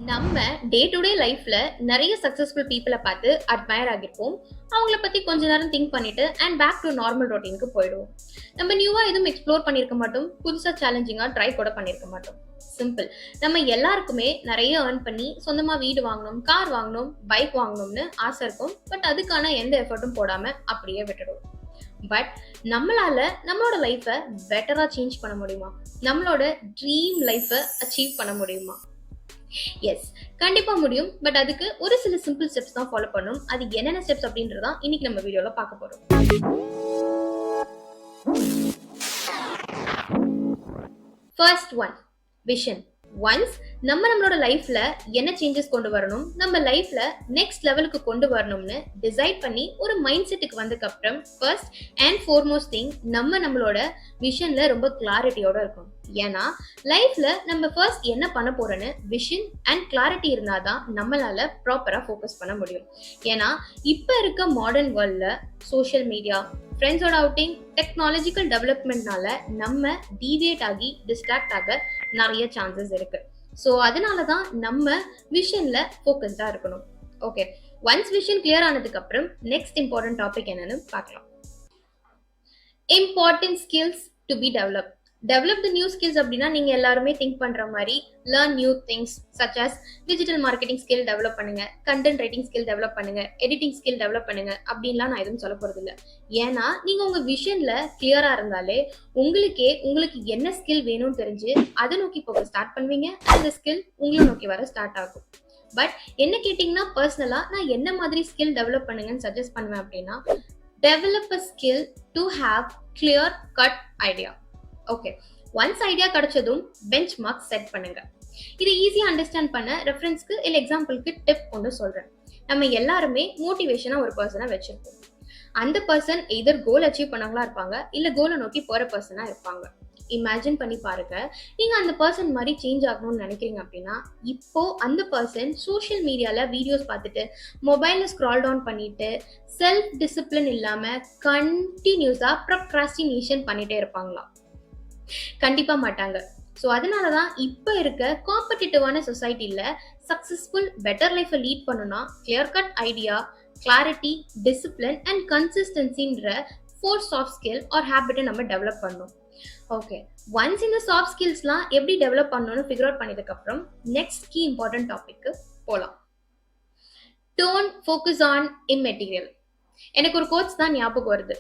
நம்ம day to day லைஃப்ல நிறைய சக்சஸ்ஃபுல் பீப்புளை பார்த்து அட்மயர் ஆகிருப்போம். அவங்கள பத்தி கொஞ்ச நேரம் திங்க் பண்ணிட்டு அண்ட் பேக் டு நார்மல் ரொட்டீனுக்கு போயிடுவோம். நம்ம நியூவா எதுவும் எக்ஸ்ப்ளோர் பண்ணிருக்க மாட்டோம், புதுசா சேலஞ்சிங்கா ட்ரை கூட பண்ணிருக்க மாட்டோம். சிம்பிள். நம்ம எல்லாருக்குமே நிறைய ஏர்ன் பண்ணி சொந்தமா வீடு வாங்கணும், கார் வாங்கணும், பைக் வாங்கணும்னு ஆசை இருக்கும். பட் அதுக்கான எந்த எஃபர்ட்டும் போடாம அப்படியே விட்டுடுவோம். பட் நம்மளால நம்மளோட லைஃபை பெட்டரா சேஞ்ச் பண்ண முடியுமா? நம்மளோட ட்ரீம் லைஃபை அச்சீவ் பண்ண முடியுமா? எஸ், கண்டிப்பா முடியும். பட் அதுக்கு ஒரு சில சிம்பிள் ஸ்டெப்ஸ் தான் ஃபாலோ பண்ணும். அது என்னென்ன ஸ்டெப்ஸ் அப்படின்றதா இன்னைக்கு நம்ம வீடியோல பார்க்க போறோம். First one, vision. ஒன்ஸ் நம்மளோட லைஃப்ல என்ன சேஞ்சஸ் கொண்டு வரணும், நம்ம லைஃப்ல நெக்ஸ்ட் லெவலுக்கு கொண்டு வரணும்னு டிசைட் பண்ணி ஒரு மைண்ட் செட்டுக்கு வந்ததுக்கு அப்புறம் ஃபர்ஸ்ட் அண்ட் ஃபார்மோஸ்ட் திங் நம்மளோட விஷன்ல ரொம்ப கிளாரிட்டியோட இருக்கும். ஏன்னா லைஃப்ல நம்ம ஃபர்ஸ்ட் என்ன பண்ண போறோன்னு விஷன் அண்ட் கிளாரிட்டி இருந்தாதான் நம்மளால ப்ராப்பரா ஃபோக்கஸ் பண்ண முடியும். ஏன்னா இப்ப இருக்க மாடர்ன் வேர்ல்ட்ல சோஷியல் மீடியா, ஃப்ரெண்ட்ஸோட அவுட்டிங், டெக்னாலஜிக்கல் டெவலப்மெண்ட்னால நம்ம டீவியேட் ஆகி டிஸ்ட்ராக்ட் ஆக நிறைய சான்சஸ் இருக்கு. ஸோ அதனால தான் நம்ம விஷன்ல ஃபோக்கஸ்டா இருக்கணும். ஓகே, ஒன்ஸ் விஷன் கிளியர் ஆனதுக்கு அப்புறம் நெக்ஸ்ட் இம்பார்ட்டன்ட் டாபிக் என்னன்னு பார்க்கலாம். Important skills to be develop the new skills அப்படின்னா நீங்க எல்லாருமே திங்க் பண்ற மாதிரி learn new things such as digital marketing skill develop பண்ணுங்க, கண்டென்ட் ரைட்டிங் ஸ்கில் டெவலப் பண்ணுங்க, எடிட்டிங் ஸ்கில் டெவலப் பண்ணுங்க அப்படின்லாம் நான் எதுவும் சொல்ல போறது இல்லை. ஏன்னா நீங்க உங்க விஷன்ல கிளியரா இருந்தாலே உங்களுக்கு என்ன ஸ்கில் வேணும்னு தெரிஞ்சு அதை நோக்கி போக ஸ்டார்ட் பண்ணுவீங்க. அந்த ஸ்கில் உங்களை நோக்கி வர ஸ்டார்ட் ஆகும். பட் என்ன கேட்டீங்கன்னா பர்சனலா நான் என்ன மாதிரி ஸ்கில் டெவலப் பண்ணுங்கன்னு சஜஸ்ட் பண்ணுவேன் அப்படின்னா, develop a skill to have clear cut idea. Okay, once idea கிடைச்சதும் பெஞ்ச் மார்க் செட் பண்ணுங்க. இது ஈஸியா அண்டர்ஸ்டாண்ட் பண்ண ரெஃபரன்ஸ்க்கு இல்ல எக்ஸாம்பிளுக்கு டிப் ஒன்று சொல்றேன். நம்ம எல்லாருமே மோட்டிவேஷனா ஒரு பர்சனை வச்சிருப்போம். அந்த பர்சன் எதர் கோல் அச்சீவ் பண்ணவங்களா இருப்பாங்க, இல்ல கோலை நோக்கி போற பர்சனா இருப்பாங்க. இமேஜின் பண்ணி பாருங்க, நீங்க அந்த பர்சன் மாதிரி சேஞ்ச் ஆகணும்னு நினைக்கிறீங்க அப்படின்னா இப்போ அந்த பர்சன் சோஷியல் மீடியால வீடியோஸ் பார்த்துட்டு மொபைல்ல ஸ்க்ரால் டவுன் பண்ணிட்டு செல்ஃப் டிசிப்ளின் இல்லாம கண்டினியூஸா ப்ரொக்ராஸ்டினேஷன் பண்ணிட்டே இருப்பாங்களா? கண்டிப்பா மாட்டாங்க. ஸோ அதனாலதான் இப்ப இருக்க காம்படிட்டிவான சொசைட்டில சக்சஸ்ஃபுல் பெட்டர் லைஃபை லீட் பண்ணணும்னா clear cut idea, clarity, discipline and கன்சிஸ்டன்சின்ற 4 சாஃப்ட் ஸ்கில் ஆர் ஹேபிட்டை நம்ம டெவலப் பண்ணணும். ஓகே, ஒன்ஸ் இந்த சாஃப்ட் ஸ்கில்ஸ்லாம் எப்படி டெவலப் பண்ணணும்னு ஃபிகர் அவுட் பண்ணதுக்கு அப்புறம் நெக்ஸ்ட் கீ இம்பார்ட்டன்ட் டாபிக்கு போலாம். Don't focus on immaterial. எனக்கு ஒரு கோட்ஸ் தான் ஞாபகம் வருது.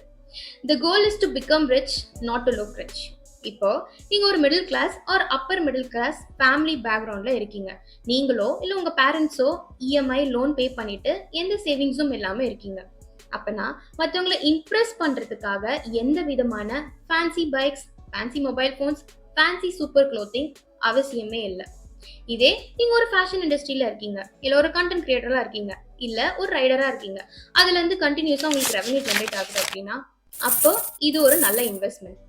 The goal is to become rich, not to look rich. இப்போ நீங்க ஒரு middle class or upper middle class family பேக்ரவுண்ட்ல இருக்கீங்க. நீங்களோ இல்ல உங்க பேரண்ட்ஸோ இஎம்ஐ லோன் பே பண்ணிட்டு எந்த சேவிங்ஸும் இல்லாம இருக்கீங்க. அப்பனா மற்றவங்களை இம்ப்ரெஸ் பண்றதுக்காக எந்த விதமான fancy bikes, fancy mobile phones, fancy super clothing அவசியமே இல்லை. இதே நீங்க ஒரு ஃபேஷன் இண்டஸ்ட்ரியில இருக்கீங்க, இல்ல ஒரு கண்டென்ட் கிரியேட்டரா இருக்கீங்க, இல்ல ஒரு ரைடரா இருக்கீங்க, அதுல இருந்து கண்டினியூஸா உங்களுக்கு ரெவன்யூ ஜென்ரேட் ஆகுது அப்படின்னா அப்போ இது ஒரு நல்ல இன்வெஸ்ட்மெண்ட்.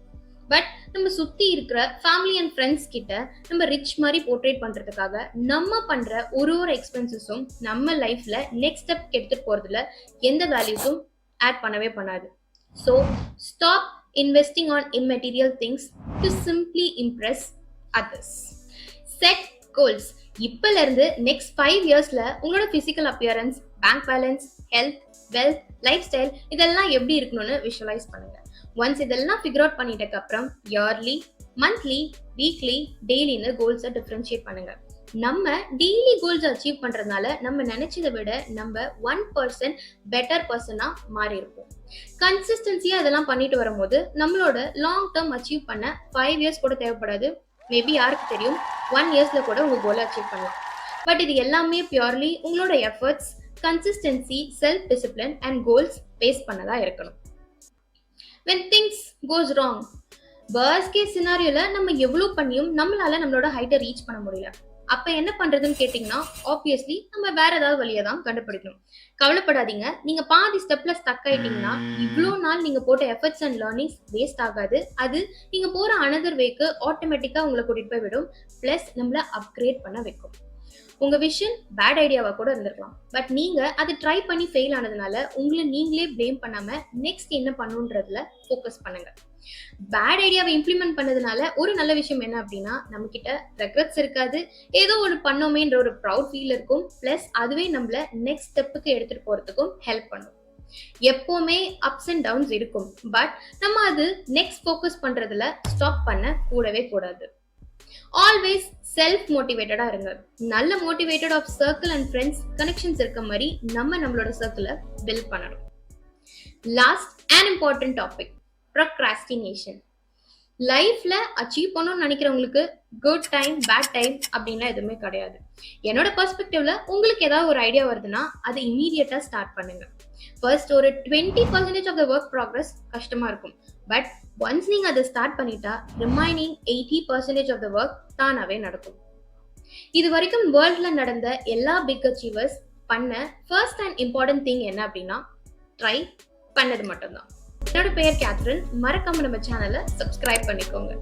பட் நம்ம சுத்தி இருக்கிற ஃபேமிலி அண்ட் ஃப்ரெண்ட்ஸ் கிட்ட நம்ம ரிச் மாதிரி போர்ட்ரேட் பண்றதுக்காக நம்ம பண்ற ஒரு எக்ஸ்பென்சஸும் நம்ம லைஃப்ல நெக்ஸ்ட் ஸ்டெப் எடுத்துட்டு போறதுல எந்த வேல்யூஸும் ஆட் பண்ணவே பண்ணாது. So stop investing on immaterial things to simply impress others. Set goals. இப்பல இருந்து நெக்ஸ்ட் 5 இயர்ஸ்ல உங்களோட physical appearance, bank balance, health, wealth, lifestyle இதெல்லாம் எப்படி இருக்கணும்னு விஷுவலைஸ் பண்ணுங்க. ஒன்ஸ் இதெல்லாம் ஃபிகர் அவுட் பண்ணிட்டதுக்கு அப்புறம் இயர்லி, மந்த்லி, வீக்லி, டெய்லின்னு கோல்ஸை டிஃபரன்ஷியேட் பண்ணுங்க. நம்ம டெய்லி கோல்ஸ் அச்சீவ் பண்றதுனால நம்ம நினைச்சதை விட நம்ம 1% பெட்டர் பர்சனா மாறி இருப்போம். கன்சிஸ்டன்சியா இதெல்லாம் பண்ணிட்டு வரும்போது நம்மளோட லாங் டேர்ம் அச்சீவ் பண்ண 5 இயர்ஸ் கூட தேவைப்படாது. மேபி யாருக்கு தெரியும், 1 இயர்ஸ்ல கூட உங்க கோலை அச்சீவ் பண்ணலாம். பட் இது எல்லாமே பியூர்லி உங்களோட efforts, consistency, self discipline and goals base பண்ணதா இருக்கணும். when things goes wrong, worst case scenarioல நம்ம எவ்வளவு பண்ணியும் நம்மளால நம்மளோட ஹைட்டை ரீச் பண்ண முடியல. அப்ப என்ன பண்றதுன்னு கேட்டீங்கன்னா ஆப்வியஸ்லி நம்ம வேற ஏதாவது வழியை தான் கண்டுபிடிக்கணும். கவலைப்படாதீங்க, நீங்க பாதி ஸ்டெப்ல ஸ்டக் ஆயிட்டீங்கன்னா இவ்வளோ நாள் நீங்க போட்ட எஃபர்ட்ஸ் அண்ட் லேர்னிங்ஸ் வேஸ்ட் ஆகாது. அது நீங்க போற அனதர் வேக்கு ஆட்டோமேட்டிக்கா உங்களை கூட்டிட்டு போய் விடும். பிளஸ் நம்மள அப்கிரேட் பண்ண வைக்கும். உங்க விஷன் பேட் ஐடியாவா கூட இருந்திருக்கலாம். பட் நீங்க அதை ட்ரை பண்ணி ஃபெயில் ஆனதுனால உங்களை நீங்களே பிளேம் பண்ணாம நெக்ஸ்ட் என்ன பண்ணுன்றதுல ஃபோக்கஸ் பண்ணுங்க. பேட் ஐடியாவை இம்ப்ளிமெண்ட் பண்ணதுனால ஒரு நல்ல விஷயம் என்ன அப்படின்னா, நம்ம கிட்ட ரெக்ரெட்ஸ் இருக்காது. ஏதோ ஒரு பண்ணோமேன்ற ஒரு ப்ரவுட் ஃபீல் இருக்கும். பிளஸ் அதுவே நம்மள நெக்ஸ்ட் ஸ்டெப்புக்கு எடுத்துட்டு போறதுக்கும் ஹெல்ப் பண்ணும். எப்பவுமே அப்ஸ் அண்ட் டவுன்ஸ் இருக்கும். பட் நம்ம அது நெக்ஸ்ட் ஃபோக்கஸ் பண்றதுல ஸ்டாப் பண்ண கூடவே கூடாது. ஆல்வேஸ் செல்ஃப் மோட்டிவேட்டடா இருங்க. நல்ல motivated of circle and friends connections இருக்க மாதிரி நம்மளோட சர்க்கிளை பில்ட் பண்ணணும். Last and important topic, procrastination. லைஃப்ல அச்சீவ் பண்ணணும்னு நினைக்கிறவங்களுக்கு குட் டைம் பேட் டைம் அப்படின்லாம் எதுவுமே கிடையாது. என்னோட பெர்ஸ்பெக்டிவ்ல உங்களுக்கு ஏதாவது ஒரு ஐடியா வருதுன்னா அதை இமீடியட்டா ஸ்டார்ட் பண்ணுங்க. ஃபர்ஸ்ட் ஒரு 20% ஆஃப் த ஒர்க் ப்ராக்ரஸ் கஷ்டமா இருக்கும். பட் ஒன்ஸ் நீங்க அதை ஸ்டார்ட் பண்ணிட்டா ரிமைனிங் 80% ஆஃப் த ஒர்க் தானாவே நடக்கும். இது வரைக்கும் வேர்ல்ட்ல நடந்த எல்லா பிக் அச்சீவர்ஸ் பண்ண ஃபர்ஸ்ட் அண்ட் இம்பார்ட்டன்ட் திங் என்ன அப்படின்னா ட்ரை பண்ணது மட்டும்தான். என்னோட பெயர் கேத்ரின். மறக்காம நம்ம சேனலை சப்ஸ்கிரைப் பண்ணிக்கோங்க.